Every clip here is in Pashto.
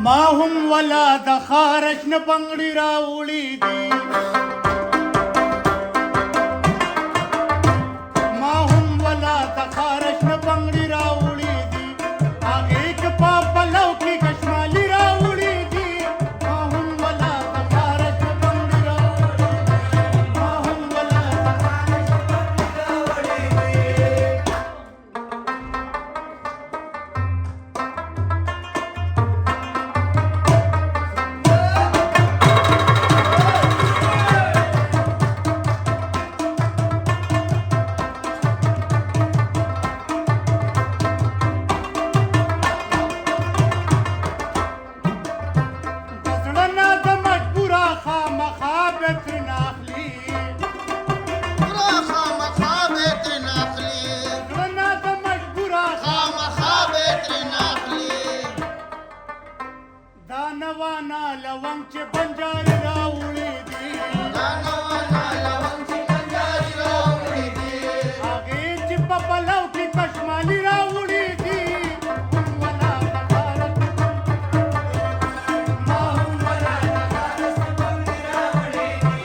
ما هم ولا د خارش نه بنګړي راوړي دي ما هم ولا د خارش نه بنګړي راوړي دي هغې که په پلو کې کشمالي راوړي دي ما هم ولا د خارش نه بنګړي راوړي ما هم ولا د خارش نه بنګړي راوړي دانوانا لونګ چې بنجاري راوړي دي هغې چې په پلو کې کشمالي راوړي دي ولا د خارش ما هم ولا د خارش بنګړي راوړي دي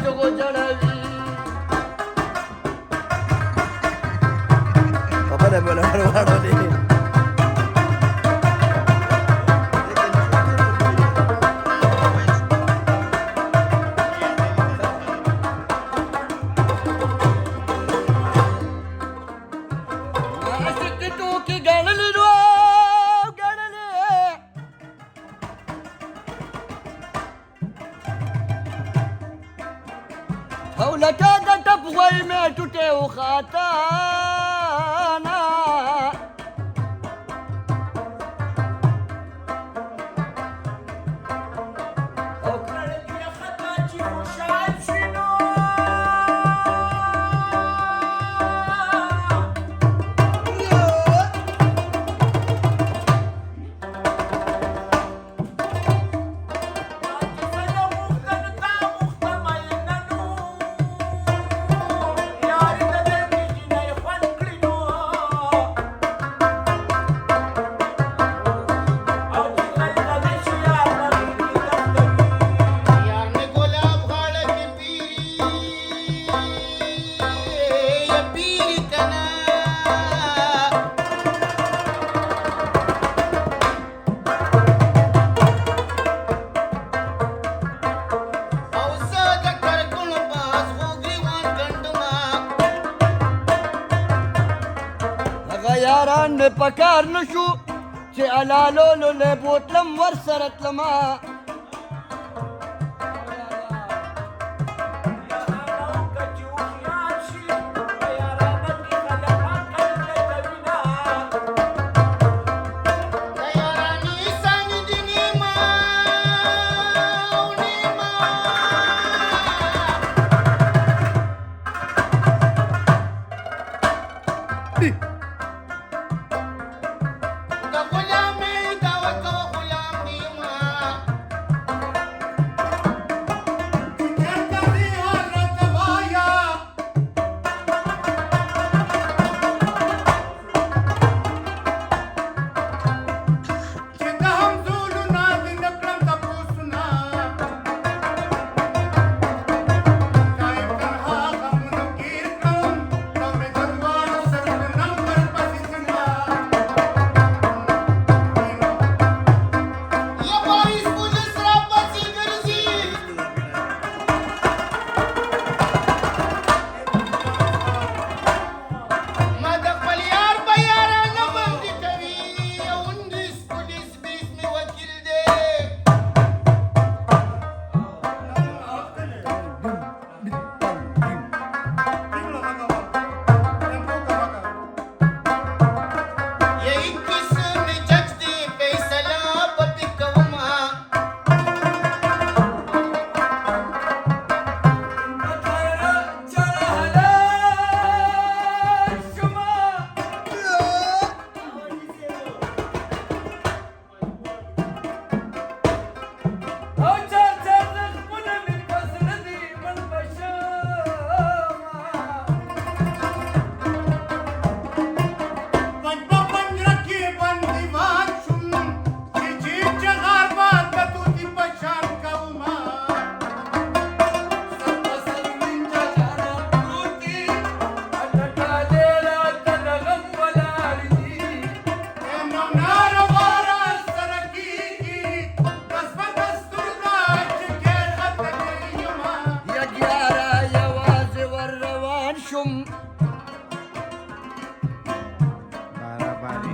چغو جړوي خبره بله ورواړولې او لکه د ټپ غوی مې ټوټې وخاتانا او کړه دې خطا چې خوشحال شي نو یاران مې پکار نشو چې علالولو له بوتلم ورسره تلما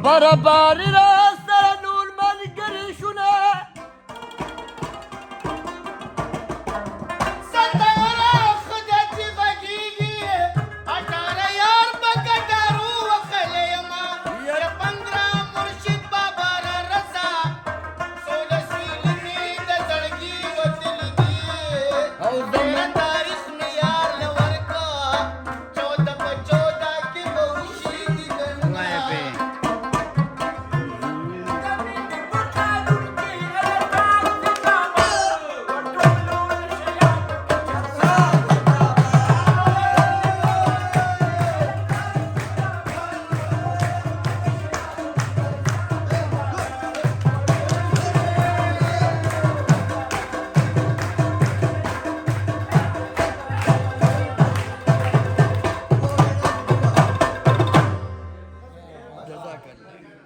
برابر راست نور ملګری شونه ستاره خدای چې بګیږي اټاره یار بګټارو وخلې ما یا 15 مرشد بابا رضا 16 سیلمی د زړګي وتلګي او زمن تاریخ می یار لور کو 14 په 14 کې وشي دي ګنګا جزاك الله